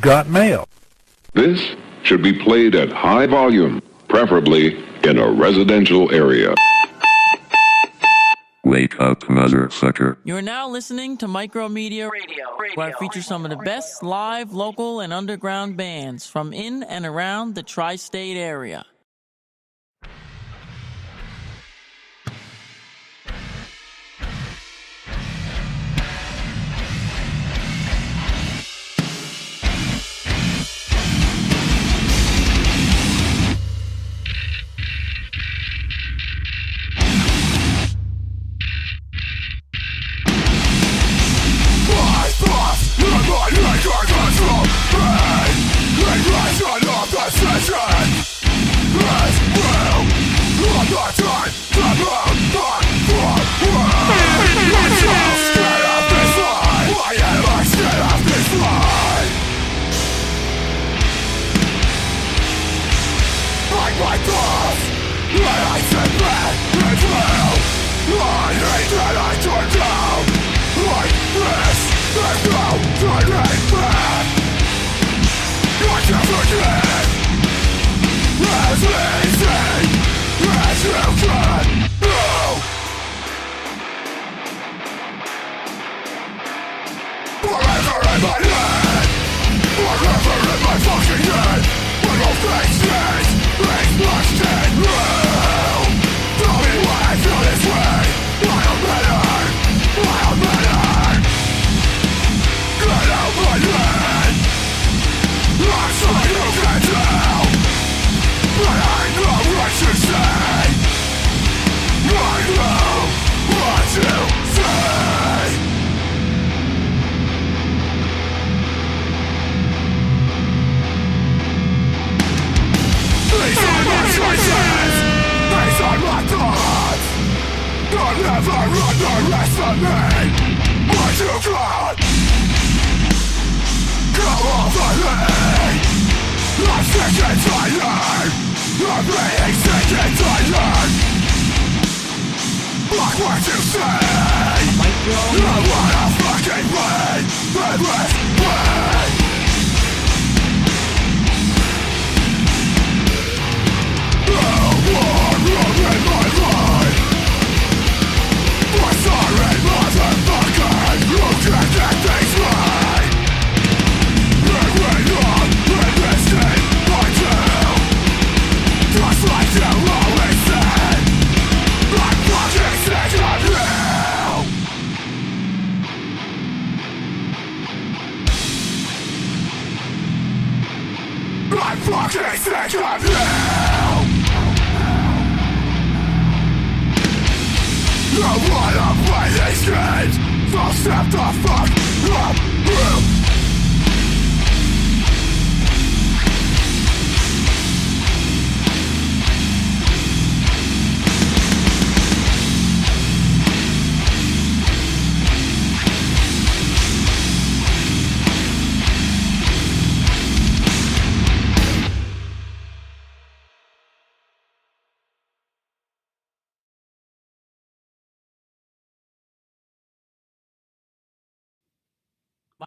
you've got mail. This should be played at high volume, preferably in a residential area. Wake up, motherfucker. You're now listening to MikeroMedia Radio, where I feature some of the best live, local, and underground bands from in and around the tri-state area.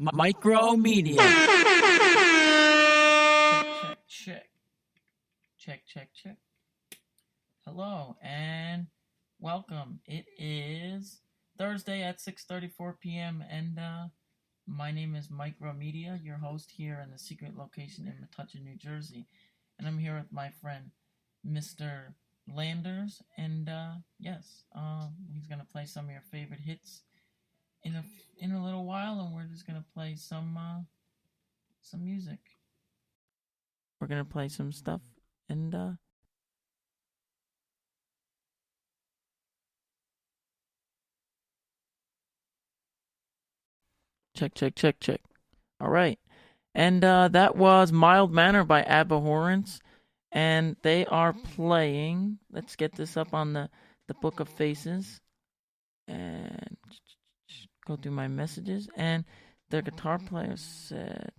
MikeroMedia. Check. Hello and welcome. It is Thursday at 6:34 p.m. and my name is MikeroMedia, your host here in the secret location in Metuchen, New Jersey, and I'm here with my friend Mr. Landers, and he's gonna play some of your favorite hits in a little while, and we're just gonna play some music. We're gonna play some stuff, and check. All right, and that was Mild Manner by Abhorrence, and they are playing. Let's get this up on the Book of Faces, and go through my messages, and their guitar player said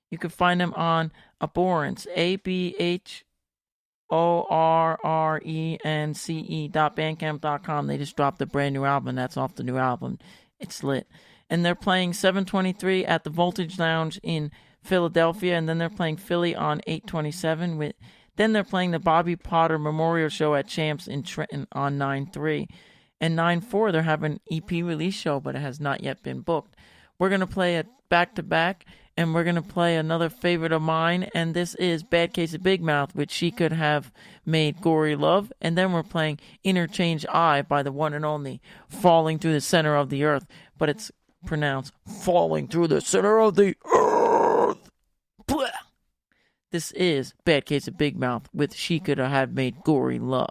you can find them on Abhorrence, ABHORRENCE.bandcamp.com. They just dropped a brand new album. That's off the new album. It's lit. And they're playing 723 at the Voltage Lounge in Philadelphia, and then they're playing Philly on 8/27. Then they're playing the Bobby Potter Memorial Show at Champs in Trenton on 9/3. And 9/4, they're having an EP release show, but it has not yet been booked. We're going to play it back-to-back, and we're going to play another favorite of mine, and this is Bad Case of Big Mouth, which She Could Have Made Gorey Love. And then we're playing Interchange I by the one and only Falling Through the Center of the Earth, but it's pronounced Falling Through the Center of the Earth. Blah. This is Bad Case of Big Mouth with She Could Have Made Gorey Love.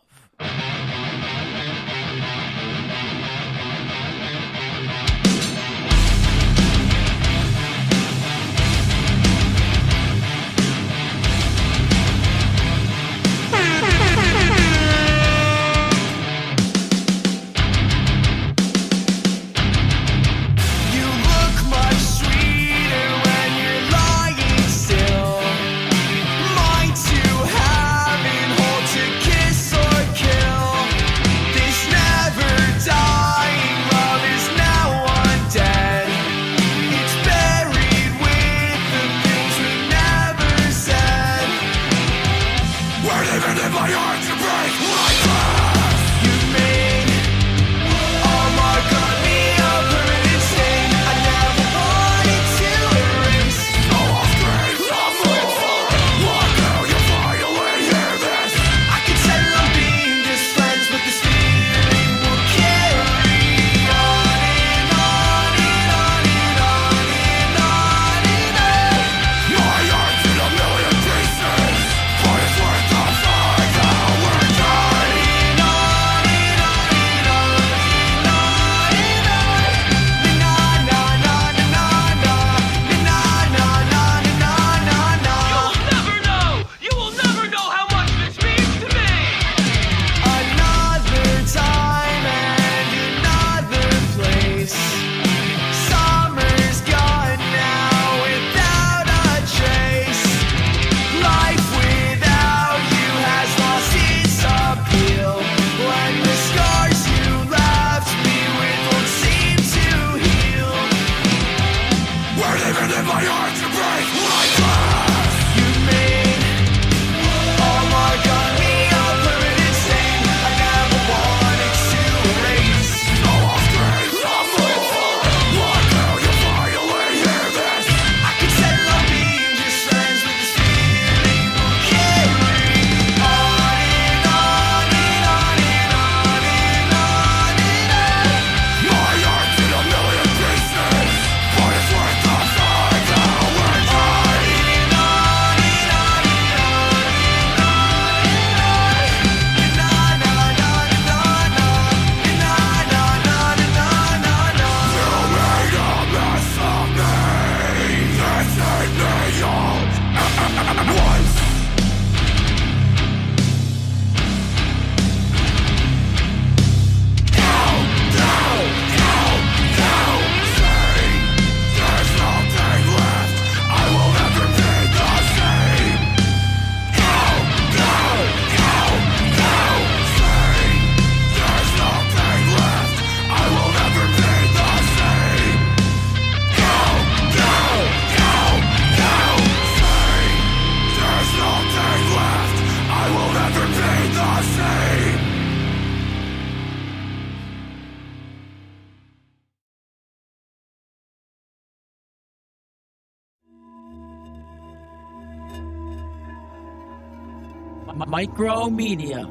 MikeroMedia.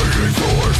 Waiting for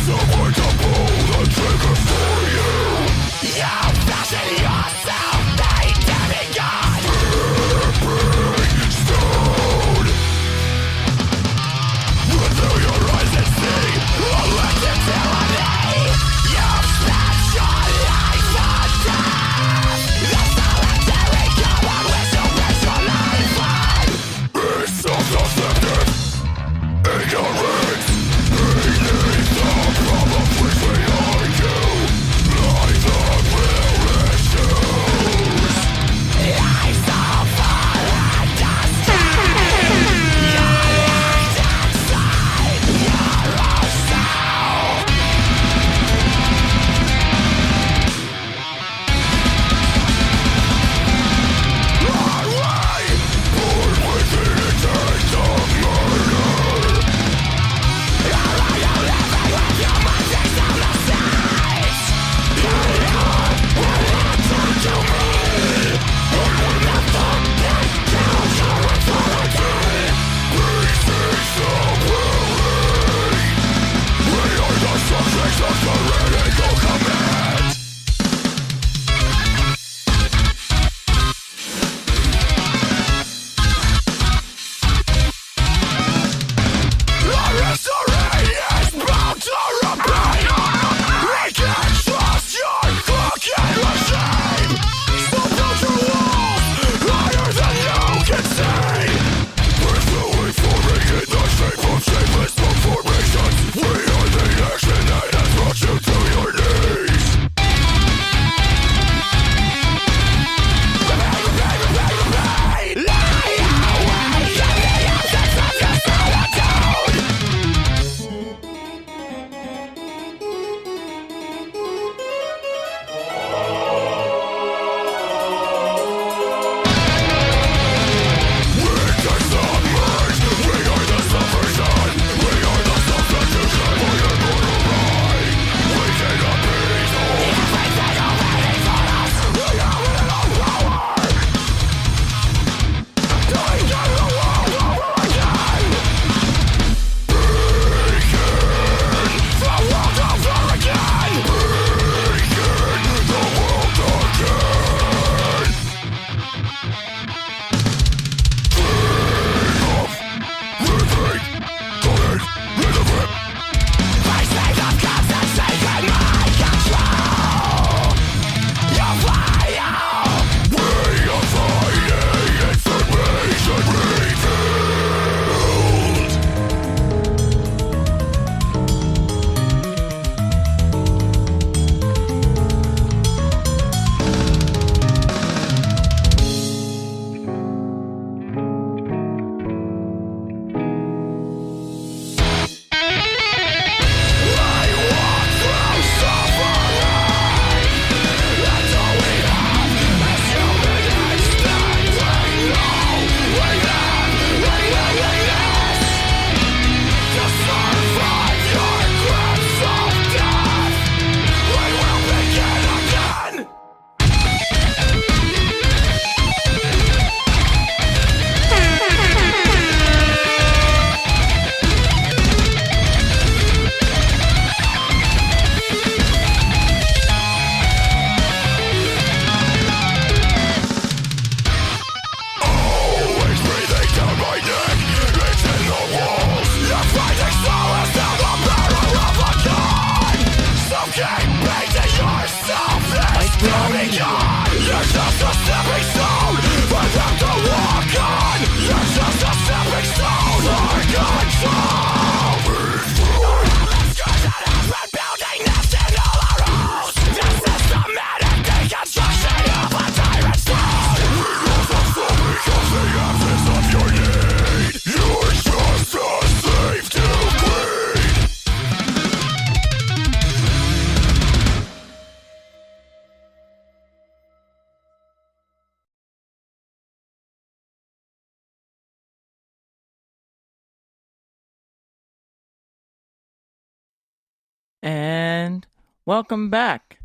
Welcome back.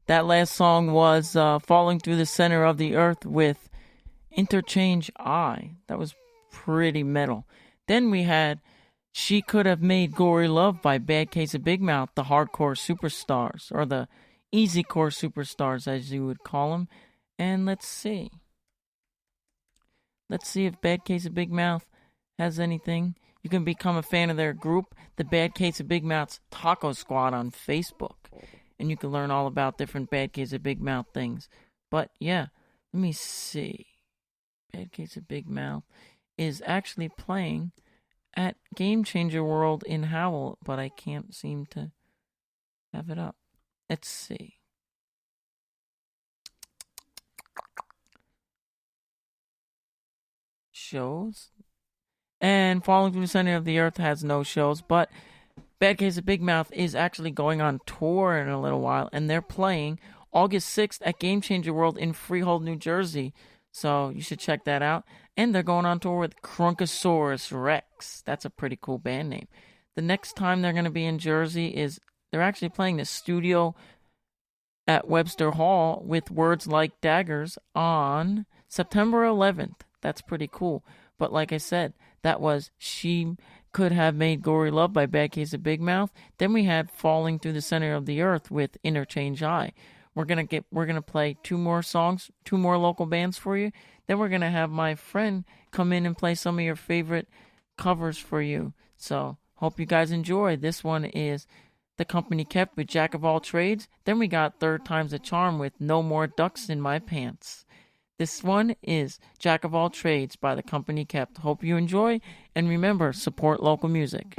That last song was Falling Through the Center of the Earth with Interchange I. That was pretty metal. Then we had She Could Have Made Gorey Love by Bad Case of Big Mouth, the hardcore superstars, or the easycore superstars as you would call them. And let's see if Bad Case of Big Mouth has anything. You can become a fan of their group, the Bad Case of Big Mouth's Taco Squad on Facebook. And you can learn all about different Bad Case of Big Mouth things. But yeah, let me see. Bad Case of Big Mouth is actually playing at Game Changer World in Howell, but I can't seem to have it up. Let's see. Shows. And Falling Through the Center of the Earth has no shows, but Bad Case of Big Mouth is actually going on tour in a little while, and they're playing August 6th at Game Changer World in Freehold, New Jersey. So you should check that out. And they're going on tour with Crunkosaurus Rex. That's a pretty cool band name. The next time they're going to be in Jersey is they're actually playing the studio at Webster Hall with Words Like Daggers on September 11th. That's pretty cool. But like I said, that was She Could Have Made Gorey Love by Bad Case of Big Mouth. Then we had Falling Through the Center of the Earth with Interchange I. We're gonna play two more songs, two more local bands for you. Then we're gonna have my friend come in and play some of your favorite covers for you. So hope you guys enjoy. This one is The Company Kept with Jack of All Trades. Then we got Third Time's a Charm with No More Ducks in My Pants. This one is Jack of All Trades by The Company Kept. Hope you enjoy, and remember, support local music.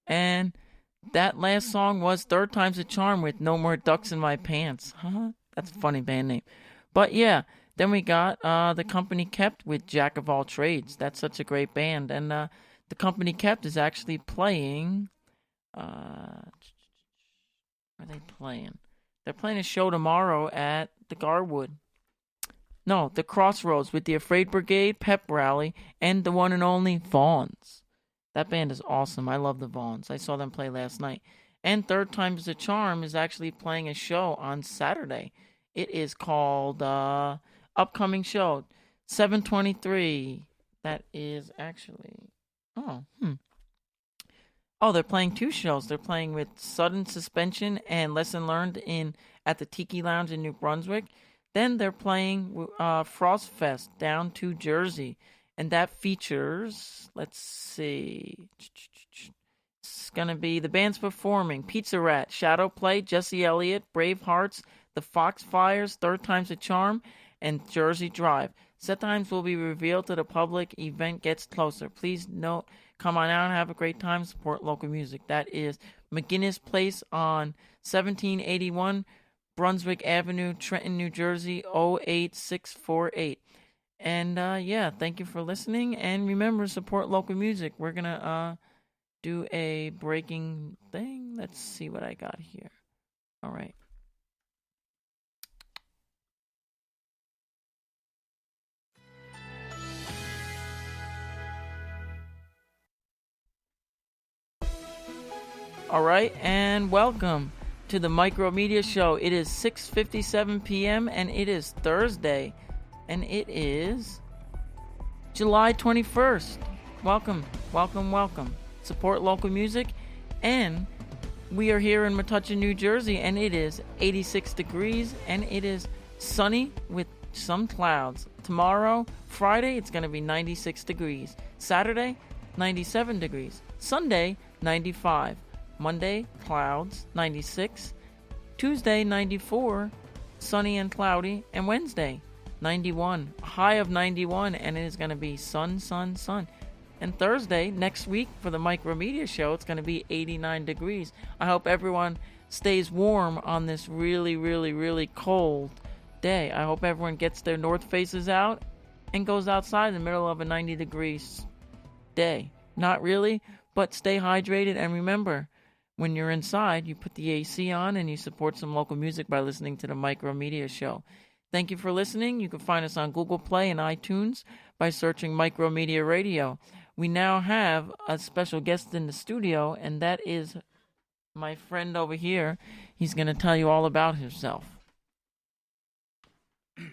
And that last song was Third Time's a Charm with No More Ducks in My Pants. That's a funny band name. But yeah, then we got The Company Kept with Jack of All Trades. That's such a great band. And The Company Kept is actually playing... are they playing? They're playing a show tomorrow at the Garwood. No, the Crossroads with the Afraid Brigade, Pep Rally, and the one and only Vaughns. That band is awesome. I love the Vaughns. I saw them play last night. And Third Time's a Charm is actually playing a show on Saturday. It is called Upcoming Show 723. That is actually... Oh, they're playing two shows. They're playing with Sudden Suspension and Lesson Learned at the Tiki Lounge in New Brunswick. Then they're playing Frost Fest down to Jersey. And that features, let's see, it's going to be the bands performing Pizza Rat, Shadow Play, Jesse Elliott, Brave Hearts, the Foxfires, Third Time's a Charm, and Jersey Drive. Set times will be revealed to the public. Event gets closer. Please note, come on out and have a great time. Support local music. That is McGinnis Place on 1781 Brunswick Avenue, Trenton, New Jersey, 08648. And, yeah, thank you for listening. And remember, support local music. We're going to do a breaking thing. Let's see what I got here. All right. All right, and welcome to the MikeroMedia Show. It is 6:57 p.m. and it is Thursday, and it is July 21st. Welcome, welcome, welcome. Support local music, and we are here in Metuchen, New Jersey, and it is 86 degrees, and it is sunny with some clouds. Tomorrow, Friday, it's going to be 96 degrees. Saturday, 97 degrees. Sunday, 95. Monday, clouds, 96. Tuesday, 94, sunny and cloudy. And Wednesday, 91, a high of 91, and it is going to be sun, sun, sun. And Thursday, next week, for the MikeroMedia Show, it's going to be 89 degrees. I hope everyone stays warm on this really, really, really cold day. I hope everyone gets their North Faces out and goes outside in the middle of a 90 degrees day. Not really, but stay hydrated, and remember, when you're inside, you put the AC on and you support some local music by listening to the MikeroMedia Show. Thank you for listening. You can find us on Google Play and iTunes by searching MikeroMedia Radio. We now have a special guest in the studio, and that is my friend over here. He's going to tell you all about himself. All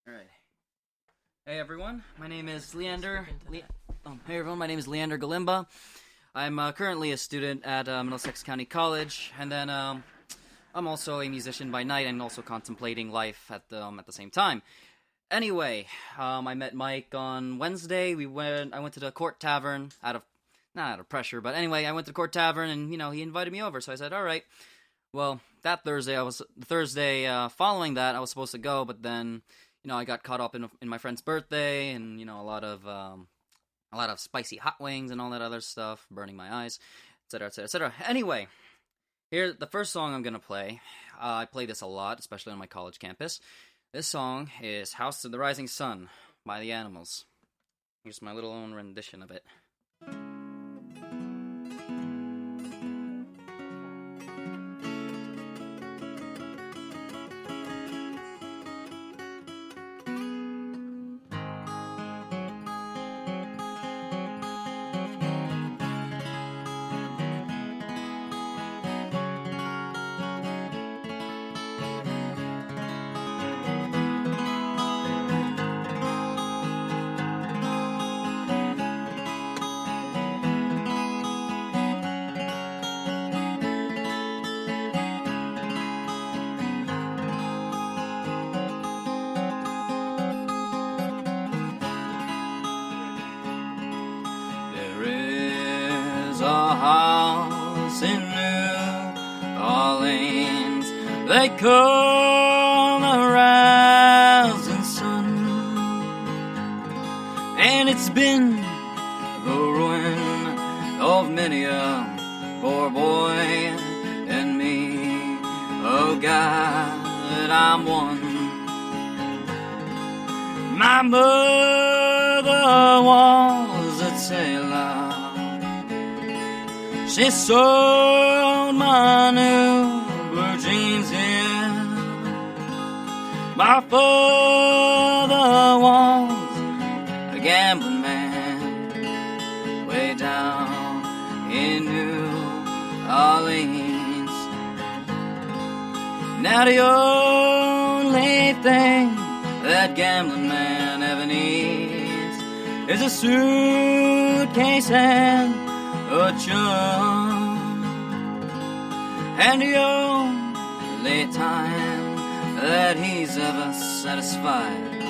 right. Hey everyone, my name is Leander. Hey everyone, my name is Leander Galimba. I'm currently a student at Middlesex County College, and then I'm also a musician by night and also contemplating life at the same time. Anyway, I met Mike on Wednesday. I went to the Court Tavern not out of pressure, but anyway, I went to the Court Tavern, and he invited me over, so I said, all right. Well, that Thursday following that, I was supposed to go, but then I got caught up in my friend's birthday, and a lot of spicy hot wings and all that other stuff, burning my eyes, etc., etc., etc. Anyway, here, the first song I'm going to play, I play this a lot, especially on my college campus. This song is House of the Rising Sun by The Animals. Here's my little own rendition of it. They call the rising sun, and it's been the ruin of many a poor boy and me. Oh God, I'm one. My mother was a tailor. She sewed my new blue jeans in. My father was a gambling man way down in New Orleans. Now the only thing that gambling man ever needs is a suitcase and a chum. And the only time that he's ever satisfied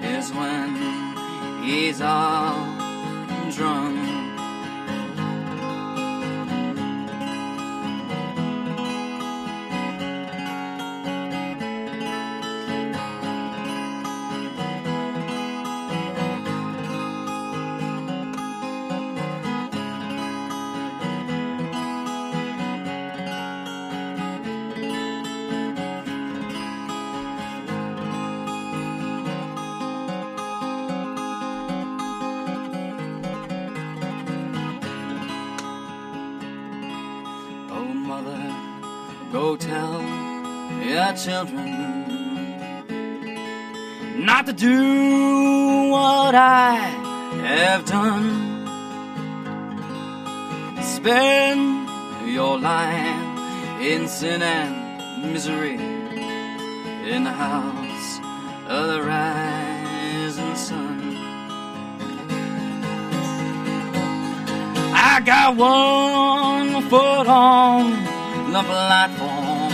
is when he's all drunk. Go tell your children not to do what I have done. Spend your life in sin and misery in the house of the rising sun. I got one foot on the platform,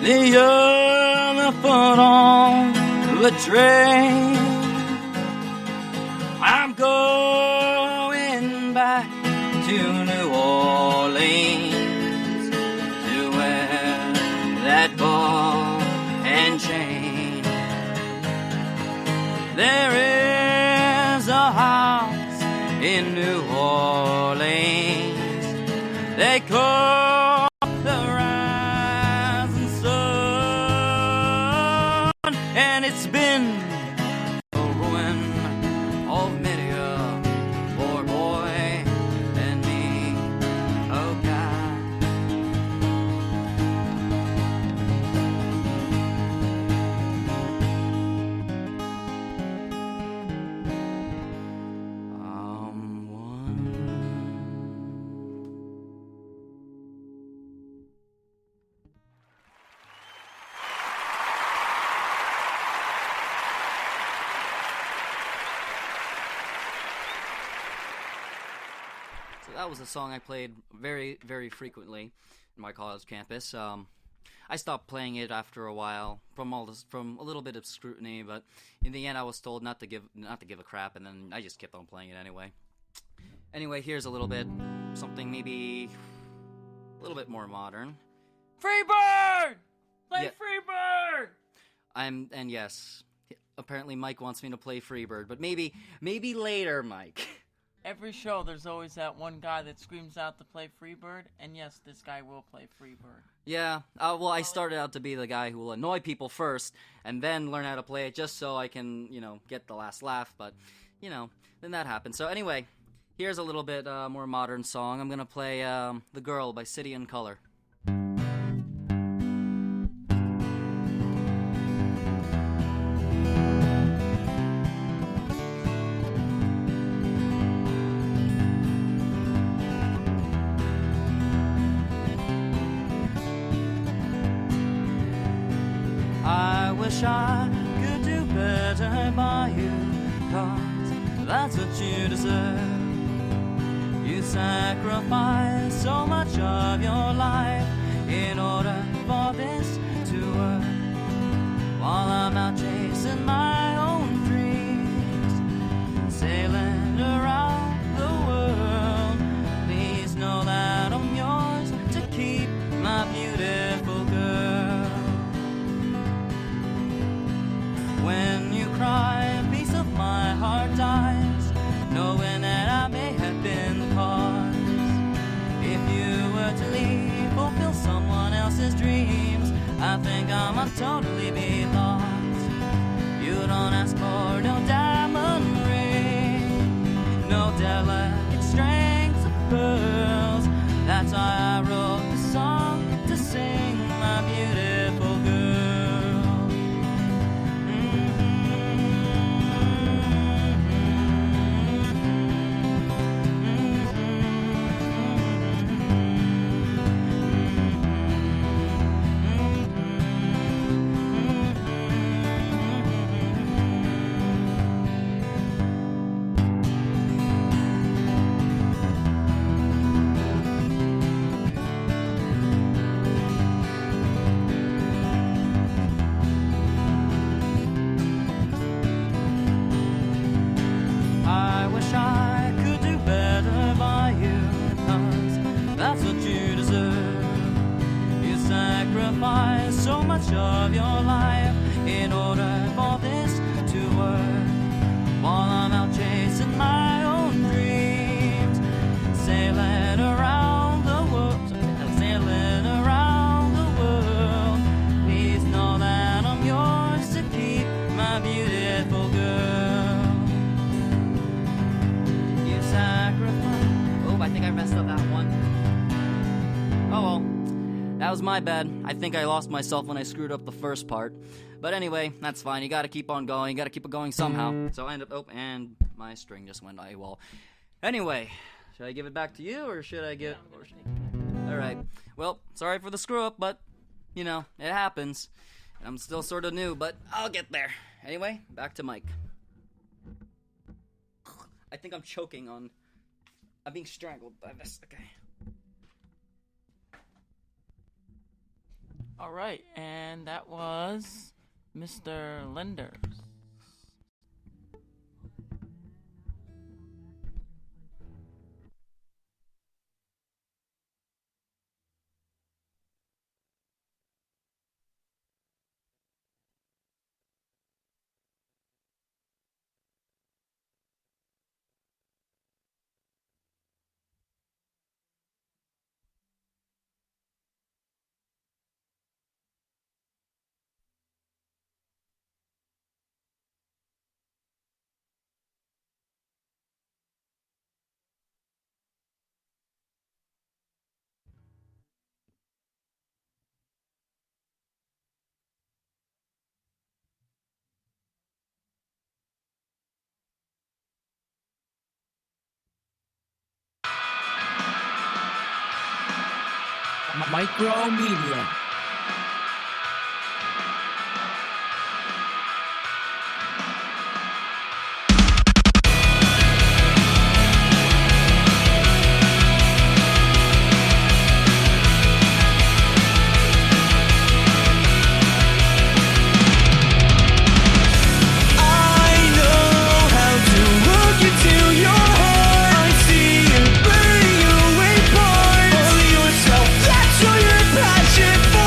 the other foot on the train. I'm going back to New Orleans to wear that ball and chain. There is a house in New Orleans they call the rising sun, and it's been the ruin of many a poor boy and me. Oh God. That was a song I played very, very frequently in my college campus. I stopped playing it after a while from a little bit of scrutiny, but in the end I was told not to give a crap, and then I just kept on playing it anyway. Anyway, here's a little bit something maybe a little bit more modern. Freebird! Play Yeah. Freebird! And yes, apparently Mike wants me to play Freebird, but maybe later, Mike. Every show, there's always that one guy that screams out to play Freebird, and yes, this guy will play Freebird. Yeah, well, I started out to be the guy who will annoy people first, and then learn how to play it just so I can, get the last laugh, but, then that happened. So anyway, here's a little bit more modern song. I'm gonna play The Girl by City and Color. I wish I could do better by you, 'cause that's what you deserve. You sacrifice so much of your life in order for this to work, while I'm out chasing my own dreams, sailing around the world. Please know that I'm yours to keep, my beautiful girl. When you cry, a piece of my heart dies, knowing that I may have been caught I think I'ma totally be lost. You don't ask for no diamond ring, no delicate strings of pearls. That's why I wrote the song to sing, my beautiful girl. I wish I could do better by you, 'cause that's what you deserve. You sacrifice so much of your life in order for this to work, while I'm out chasing my own dreams, sailing around the world, sailing around the world. Please know that I'm yours to keep, my beautiful girl. You sacrifice. Oh, I think I messed up that one. Oh well, that was my bad. I think I lost myself when I screwed up the first part. But anyway, that's fine. You gotta keep on going. You gotta keep it going somehow. So I ended up. Oh, and my string just went AWOL. Anyway, should I give it back to you, or should I give? All right. Well, sorry for the screw up, but you know it happens. I'm still sort of new, but I'll get there. Anyway, back to Mike. I think I'm choking on. I'm being strangled by this. Okay. All right, and that was Mr. Leander. MikeroMedia. Passion for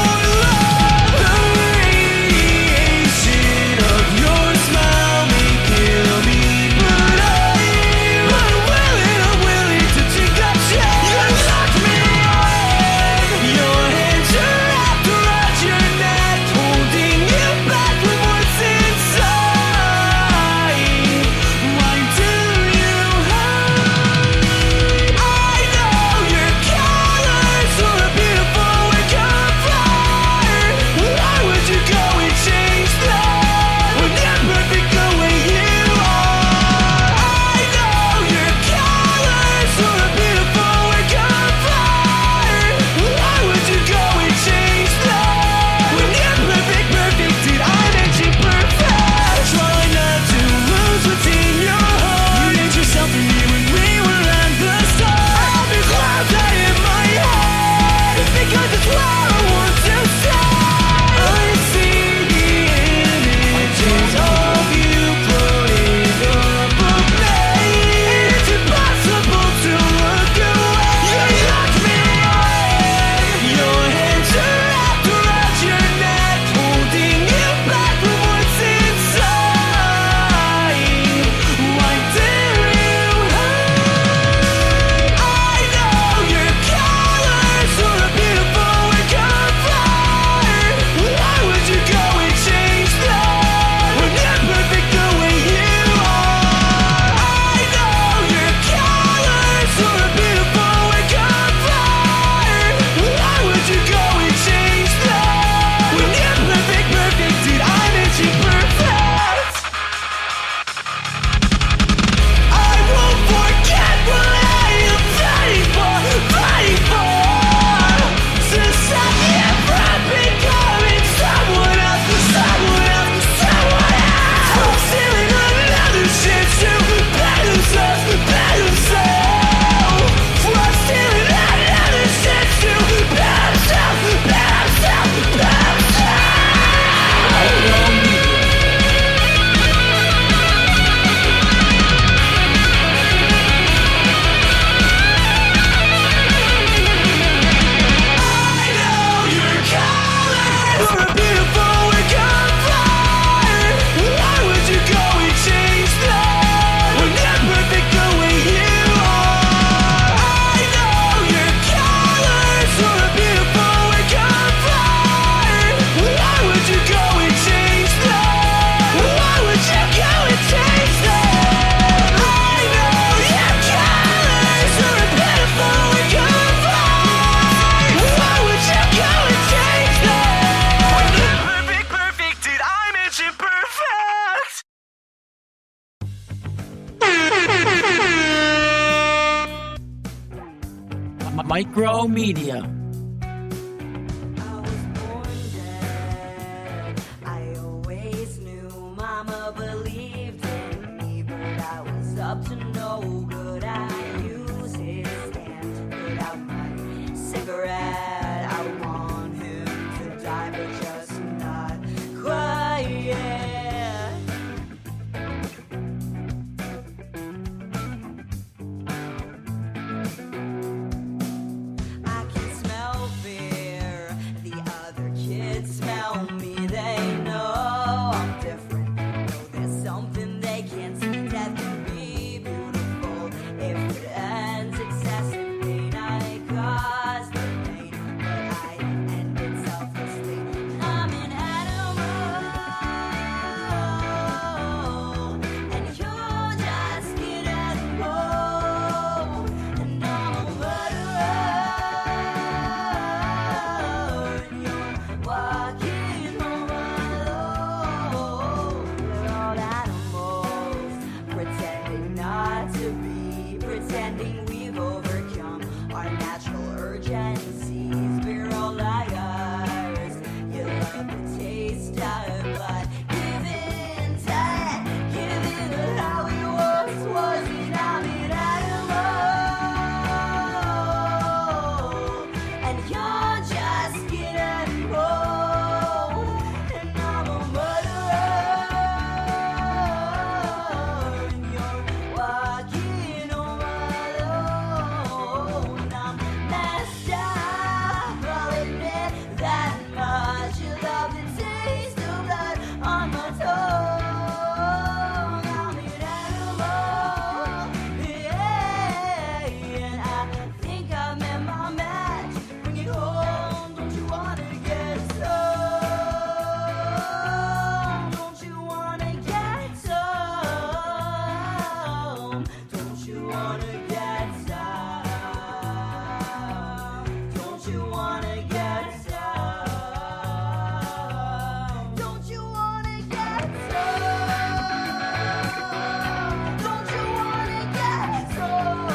MikeroMedia. I was born dead. I always knew Mama believed in me, but I was up to no good. I used his hand to put out my cigarette. I want him to die, but just not quite yet. I can smell fear. The other kids smell me. They know I'm different. Know there's something they can't see. Death can be beautiful if it ends excessive pain. I caused the pain, but I ended selflessly. I'm an animal, and you're just an animal, and I'm a murderer, and you're walking home alone. We're all animals, pretending not to be, pretending we've overcome our natural urgencies. We're all liars. You love the taste of blood. Give in to it, give in to how it was and I'm an animal, and you're just an animal, and I'm a murderer, and you're walking home alone. I'm messed up, I'll admit that much. You love the taste of blood on my tongue. I'm an animal, yeah, and I think I met my match. Bring it home, don't you wanna get some? Don't you wanna get some? Don't you wanna get some? Don't you wanna get some? Don't you wanna get some? Don't you wanna get some?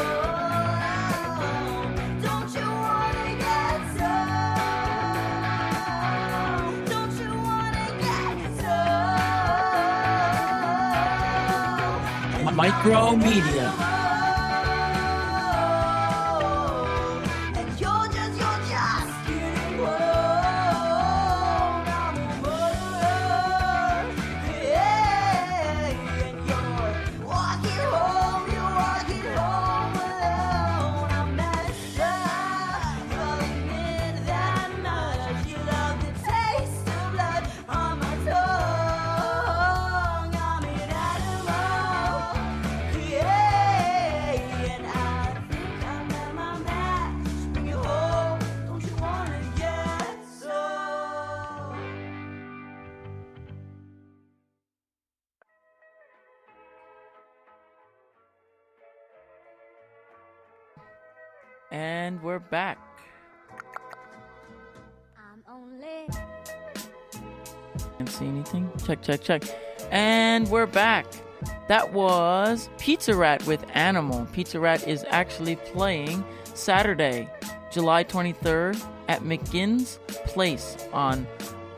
Don't you wanna get some? Don't you wanna get some? MikeroMedia. And you're just getting alone. I'm a murderer, yeah, and you're walking home alone. I'm messed up, I'll admit that much. You love the taste of blood on my tongue. I'm an animal, yeah, and I think I met my match. Bring it home, don't you wanna get some? And we're back. I'm only Can't see anything. Check. And we're back. That was Pizza Rat with Animal. Pizza Rat is actually playing Saturday, July 23rd at McGinn's Place on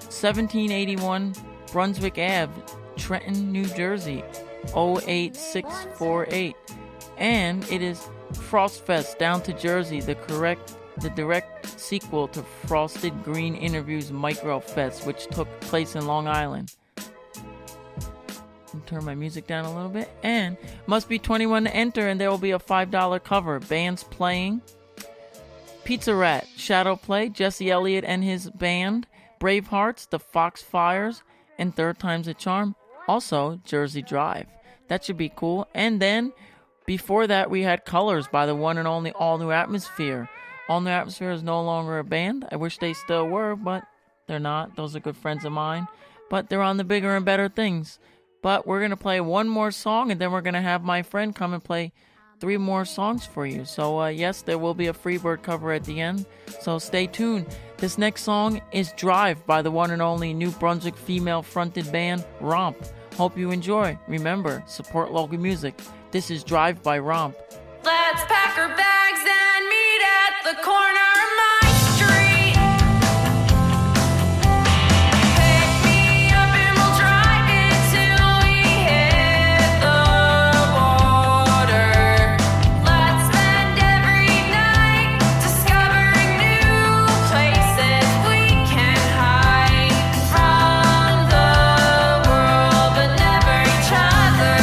1781 Brunswick Ave, Trenton, New Jersey, 08648. And it is Frostfest Down to Jersey, the direct sequel to Frosted Green Interviews Microfest, which took place in Long Island. Turn my music down a little bit. And must be 21 to enter, and there will be a $5 cover. Bands playing: Pizza Rat, Shadow Play, Jesse Elliott and his band, Bravehearts, the Foxfires, and Third Time's a Charm. Also, Jersey Drive. That should be cool. And then, before that, we had Colors by the one and only All New Atmosphere. All New Atmosphere is no longer a band. I wish they still were, but they're not. Those are good friends of mine. But they're on the bigger and better things. But we're going to play one more song, and then we're going to have my friend come and play 3 more songs for you. So, yes, there will be a Freebird cover at the end. So stay tuned. This next song is Drive by the one and only New Brunswick female-fronted band, ROMP. Hope you enjoy. Remember, support local music. This is Drive by ROMP. Let's pack our bags and meet at the corner of my street. Pick me up and we'll drive it till we hit the water. Let's spend every night discovering new places we can hide from the world, but never each other.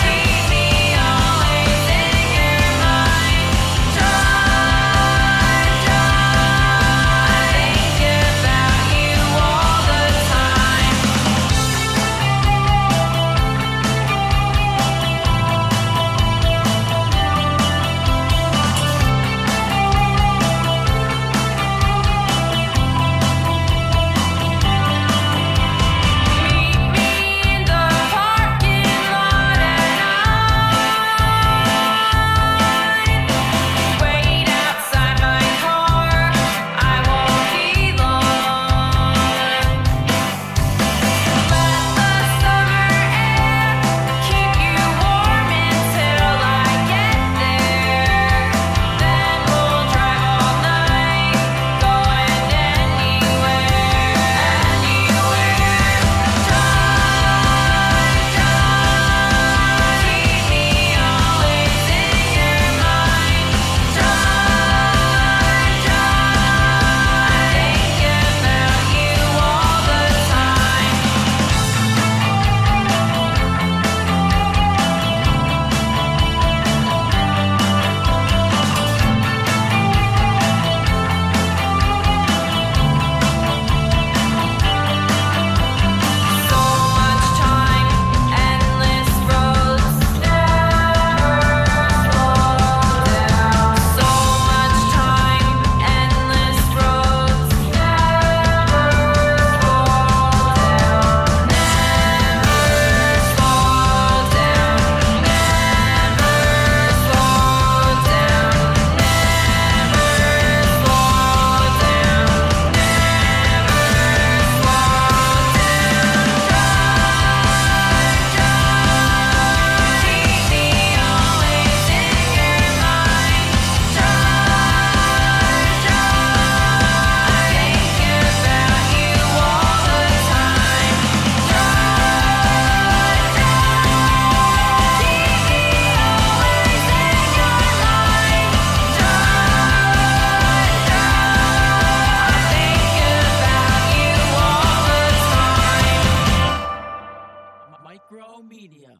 Keep me always in your mind. I think about you all the time. Meet me in the parking lot at night. Wait outside my car, I won't be long. Let the summer air keep you warm until I get there. Then we'll drive all night, going anywhere, anywhere. Keep me always in your mind. I think about you all the time. So much time, endless roads, never slow down. So much time, endless roads, never slow down. Never slow down. Never slow down. Never slow down. Keep me always in your mind. I think about you all the time. Keep me always in your mind. I think about you all the time. MikeroMedia.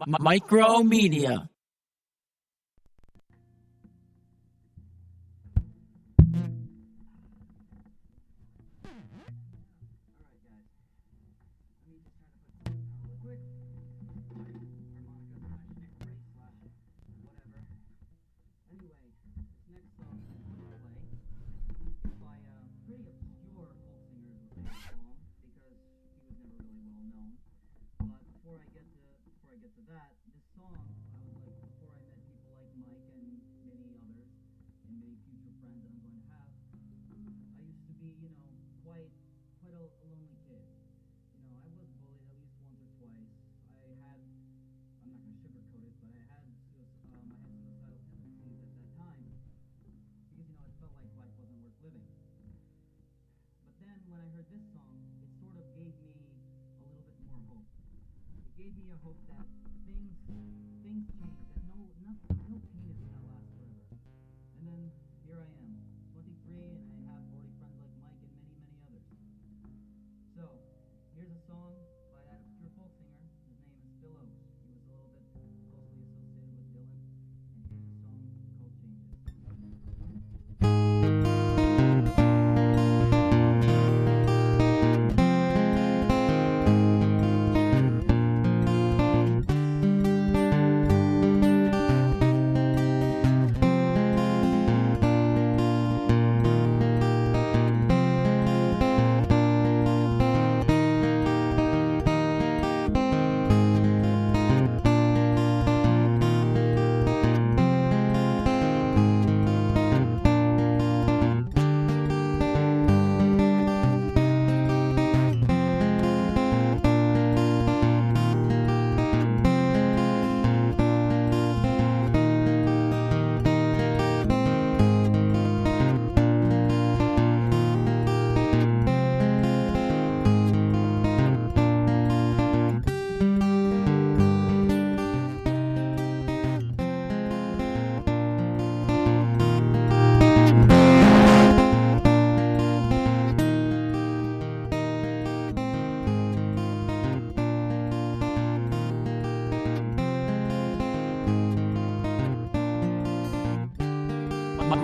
MikeroMedia.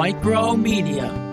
MikeroMedia.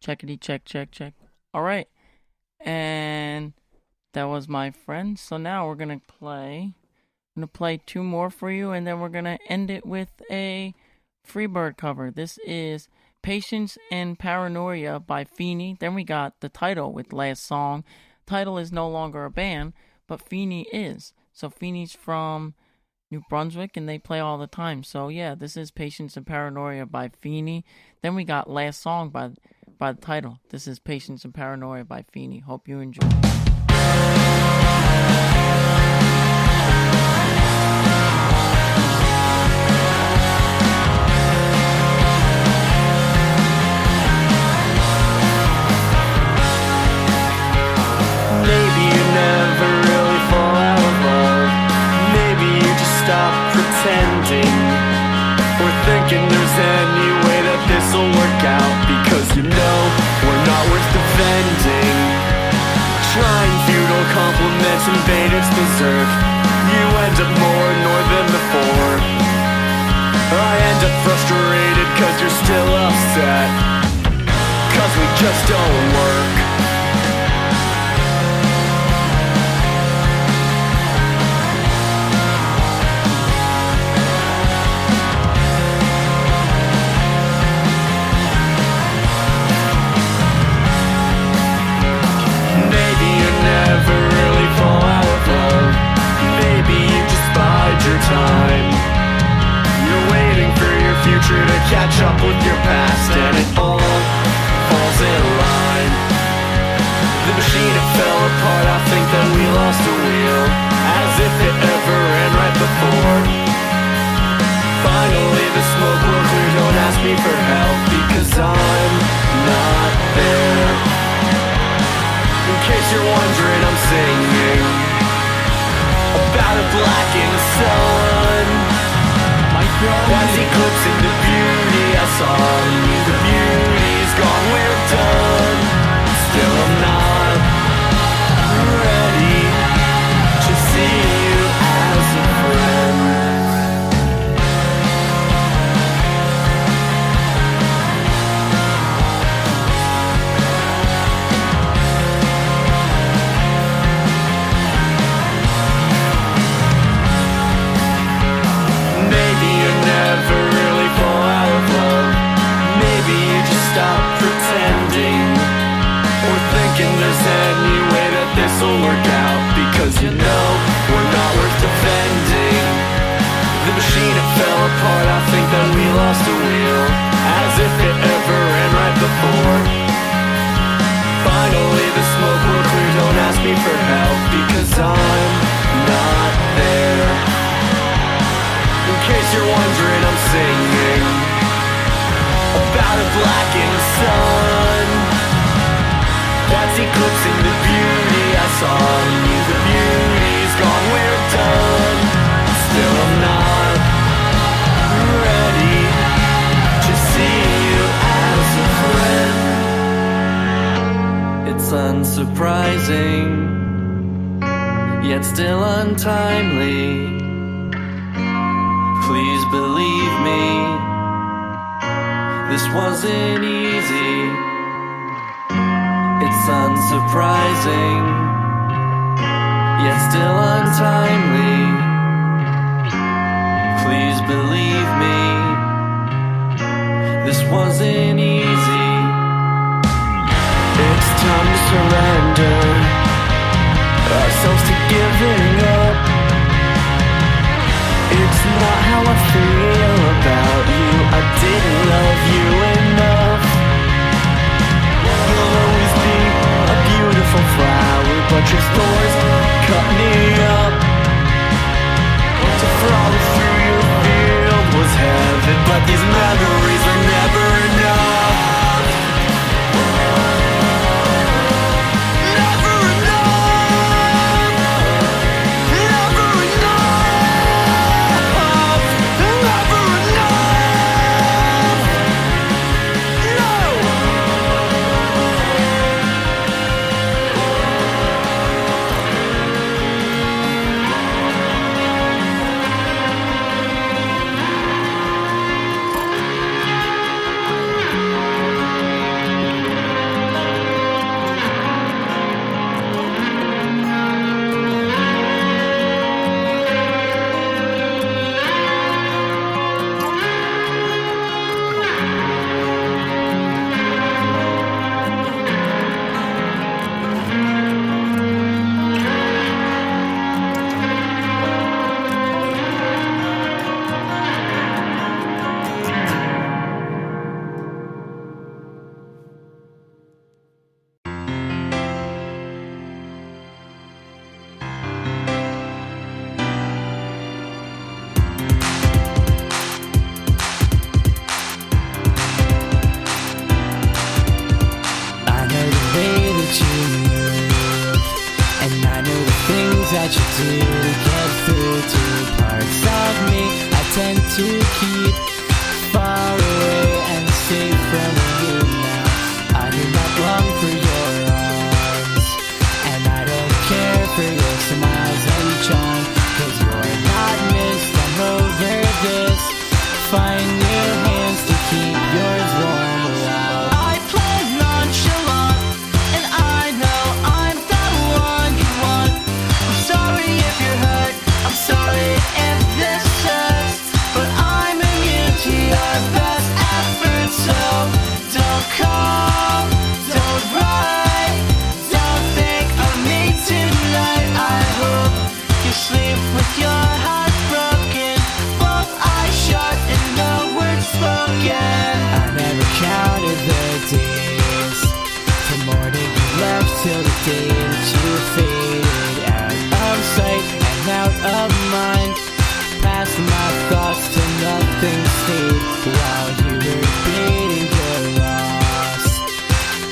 Checkity check, check, check. All right. And that was my friend. So now we're going to play. I'm going to play two more for you, and then we're going to end it with a Freebird cover. This is Patience and Paranoia by Feeny. Then we got the title with Last Song. Title is no longer a band, but Feeny is. So Feeny's from New Brunswick, and they play all the time. So yeah, this is Patience and Paranoia by Feeny. Then we got Last Song by the title. This is Patience and Paranoia by Feeny. Hope you enjoy. Maybe you never really fall out of love. Maybe you just stop pretending, or thinking there's any way that this'll work out, because you know we're not worth defending. Trying futile compliments invade its berserk. You end up more annoyed than before. I end up frustrated cause you're still upset, cause we just don't work. Time. You're waiting for your future to catch up with your past, and it all falls in line. The machine, it fell apart, I think that we lost a wheel, as if it ever ran right before. Finally the smoke will clear, don't ask me for help, because I'm not there. In case you're wondering, I'm singing about a blackened sun that's eclipsing the beauty I saw in you. The beauty's gone, we're done. Still I'm not ready to see you as a friend. Stop pretending, or thinking there's any way that this'll work out, because you know we're not worth defending. The machine, it fell apart, I think that we lost a wheel, as if it ever ran right before. Finally the smoke will clear, don't ask me for help, because I'm not there. In case you're wondering, I'm singing about a blackened sun that's eclipsing the beauty I saw in you. The beauty's gone, we're done. Still I'm not ready to see you as a friend. It's unsurprising, yet still untimely. Please believe me, this wasn't easy. It's unsurprising, yet still untimely. Please believe me, this wasn't easy. It's time to surrender ourselves to giving up. It's not how I feel about you. I didn't love you enough. You'll always be a beautiful flower, but your thorns cut me up. To frolic through your field was heaven, but these memories are never enough. do to get through to parts of me I tend to keep far away and safe from you now. I do not long for your arms, and I don't care for your smiles and charm, 'cause you're not missed. I'm over this. Find new hands to keep yours warm around. I play nonchalant, and I know I'm the one you want. I'm sorry if you're hurt, I'm sorry if this hurts, but I'm immune to your best efforts. So don't call, don't write, don't think of me tonight. I hope you sleep with your heart broken, both eyes shut and no words spoken. I never counted the days from morning you left till the day that you faded out of sight and out of mind. Past my thoughts till nothing stayed while you were fading your loss.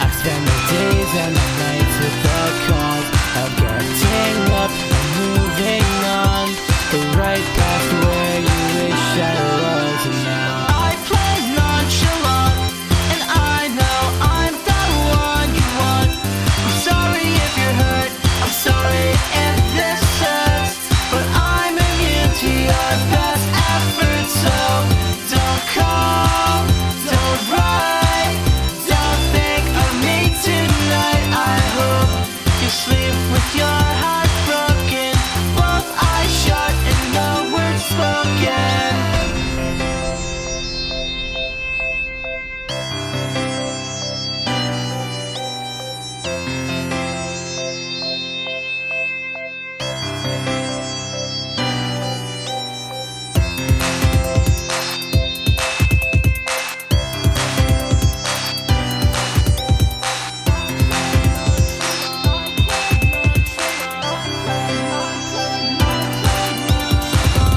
I spent the days and the nights with the cause of getting up and moving on, right past where you wish I was now. I play nonchalant, and I know I'm the one you want. I'm sorry if you're hurt, I'm sorry if this hurts, but I'm immune to your best efforts. So don't call, don't write, don't think of me tonight. I hope you sleep with your heart broken, both eyes shut and no words spoken.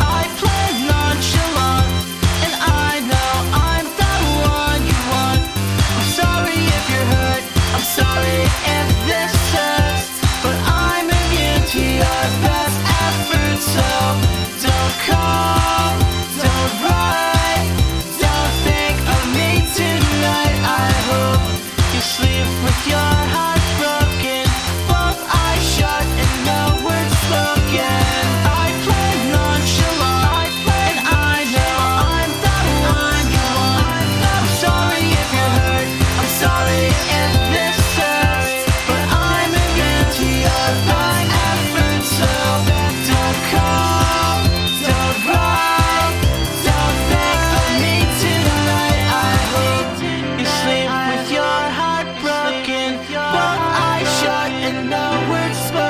I play nonchalant, and I know I'm the one you want. I'm sorry if you're hurt, I'm sorry if this hurts, but I'm immune to your best efforts. So don't call, don't write, don't think of me tonight. I hope you sleep with your heart broken, both eyes shut and no words spoken. I play nonchalant, and I know I'm the one you want. I'm sorry if you're hurt, I'm sorry if this hurts, but I'm immune to your best efforts. So don't call, don't write, don't think of me tonight. I hope you sleep with your heart broken, both eyes shut and no words spoken.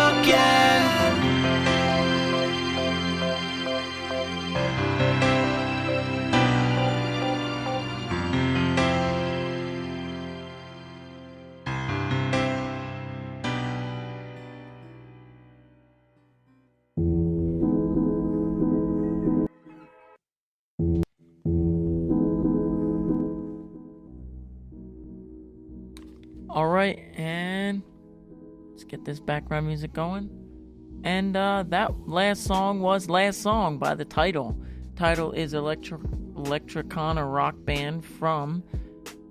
Alright, and let's get this background music going. And that last song was Last Song by The Title. Title is Electricana rock band from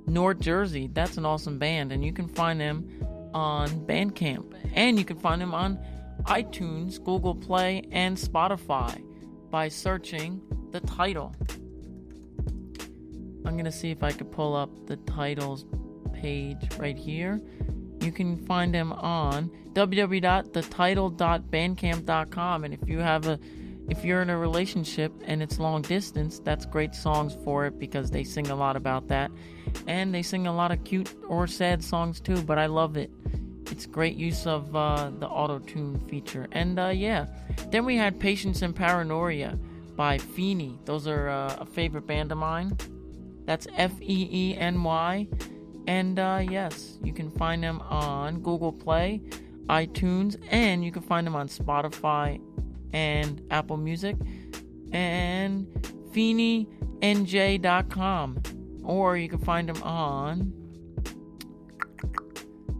North Jersey. That's an awesome band, and you can find them on Bandcamp. And you can find them on iTunes, Google Play, and Spotify by searching The Title. I'm going to see if I could pull up The Title's page right here. You can find them on www.thetitle.bandcamp.com, and if you're in a relationship and it's long distance, that's great songs for it because they sing a lot about that, and they sing a lot of cute or sad songs too, but I love it. It's great use of the auto-tune feature. And then we had Patience and Paranoia by Feeny. Those are a favorite band of mine. That's Feeny. And yes, you can find them on Google Play, iTunes, and you can find them on Spotify and Apple Music, and FeenyNJ.com. Or you can find them on,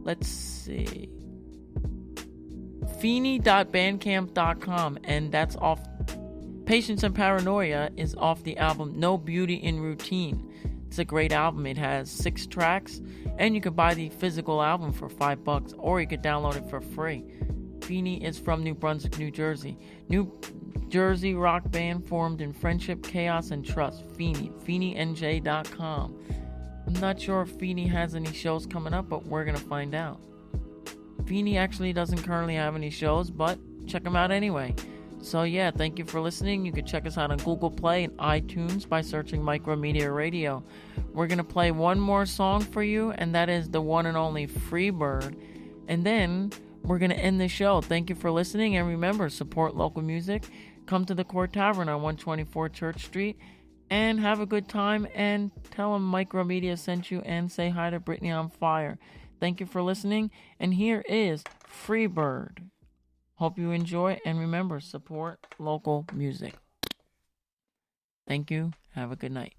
let's see, Feeny.bandcamp.com, and that's off. Patience and Paranoia is off the album No Beauty in Routine. It's a great album. It has 6 tracks, and you can buy the physical album for $5, or you could download it for free. Feeny is from New Brunswick, New Jersey. New Jersey rock band formed in friendship, chaos, and trust. Feeny. FeenyNJ.com. I'm not sure if Feeny has any shows coming up, but we're going to find out. Feeny actually doesn't currently have any shows, but check them out anyway. So yeah, thank you for listening. You can check us out on Google Play and iTunes by searching MikeroMedia Radio. We're going to play one more song for you, and that is the one and only Freebird. And then we're going to end the show. Thank you for listening, and remember, support local music. Come to the Court Tavern on 124 Church Street and have a good time, and tell them MikeroMedia sent you, and say hi to Brittany on Fire. Thank you for listening, and here is Freebird. Hope you enjoy, and remember, support local music. Thank you. Have a good night.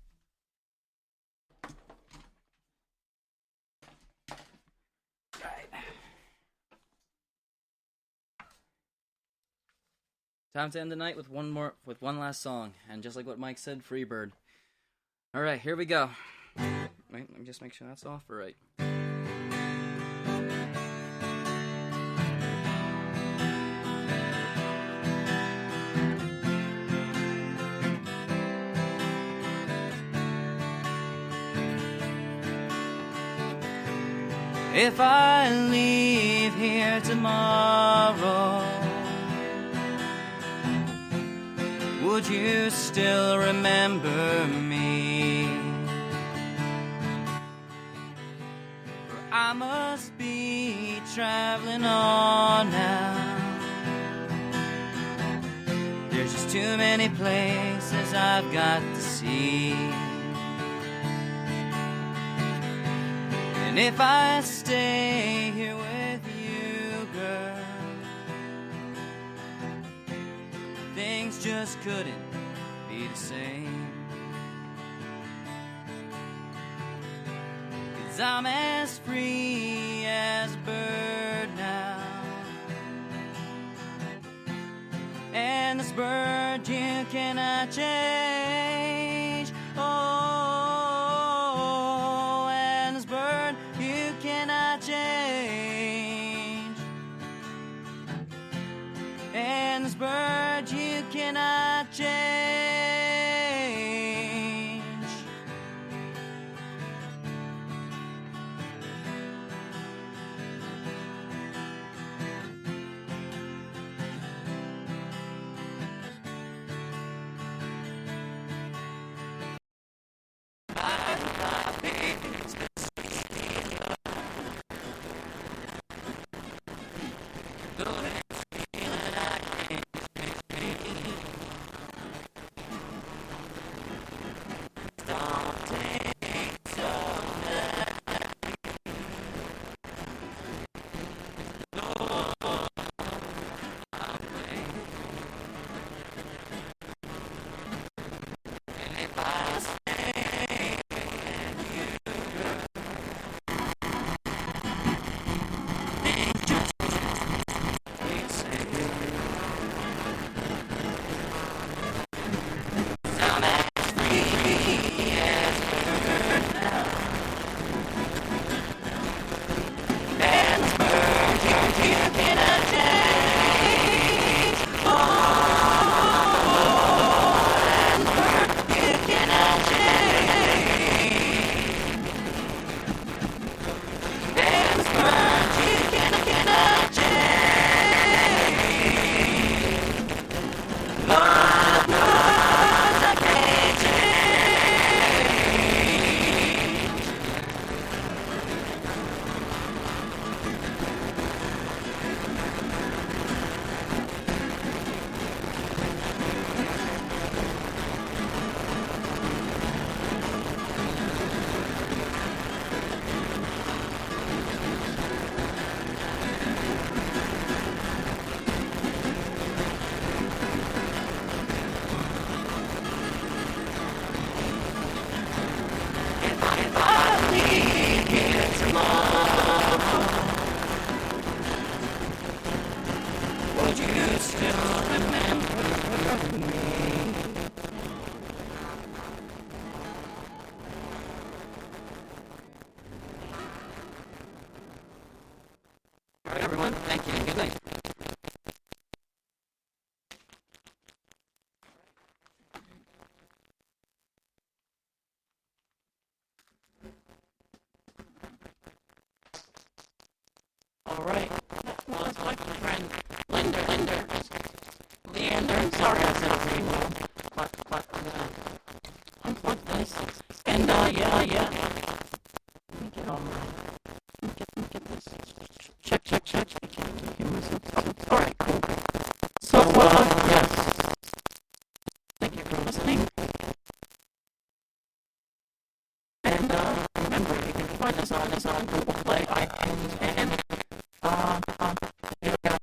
Time to end the night with one last song, and just like what Mike said, Freebird. All right, here we go. Wait, let me just make sure that's off. All right. If I leave here tomorrow, would you still remember me? For I must be traveling on now. There's just too many places I've got to see. And if I stay here with you, girl, things just couldn't be the same. 'Cause I'm as free as a bird now, and this bird you cannot change. Oh, and this bird you cannot change. And this bird you cannot change. on. Thank you. Good night. All right. Well, it's my friend Leander. Leander. Sorry, I said his name wrong. But unplug this. And yeah. Let me get on my. Let me get this. Check. All right, cool. So yes. Thank you for listening. And remember, you can find us on Google Play, iTunes, and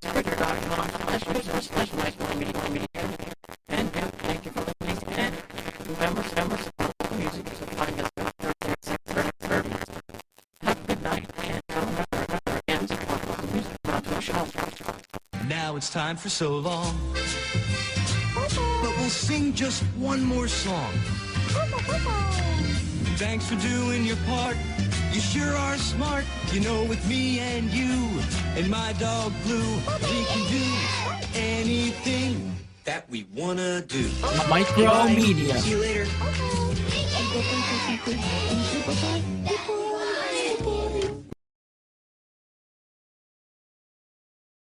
Twitter.com/user/MikeroMedia. And thank you for listening. And remember, support the music. You can find us on Thursday at 6:30. Have a good night. And remember again, support the music. The show. Now it's time for so long. But we'll sing just one more song. Thanks for doing your part. You sure are smart. You know, with me and you and my dog Blue, we can do anything that we wanna do. MikeroMedia. See you later.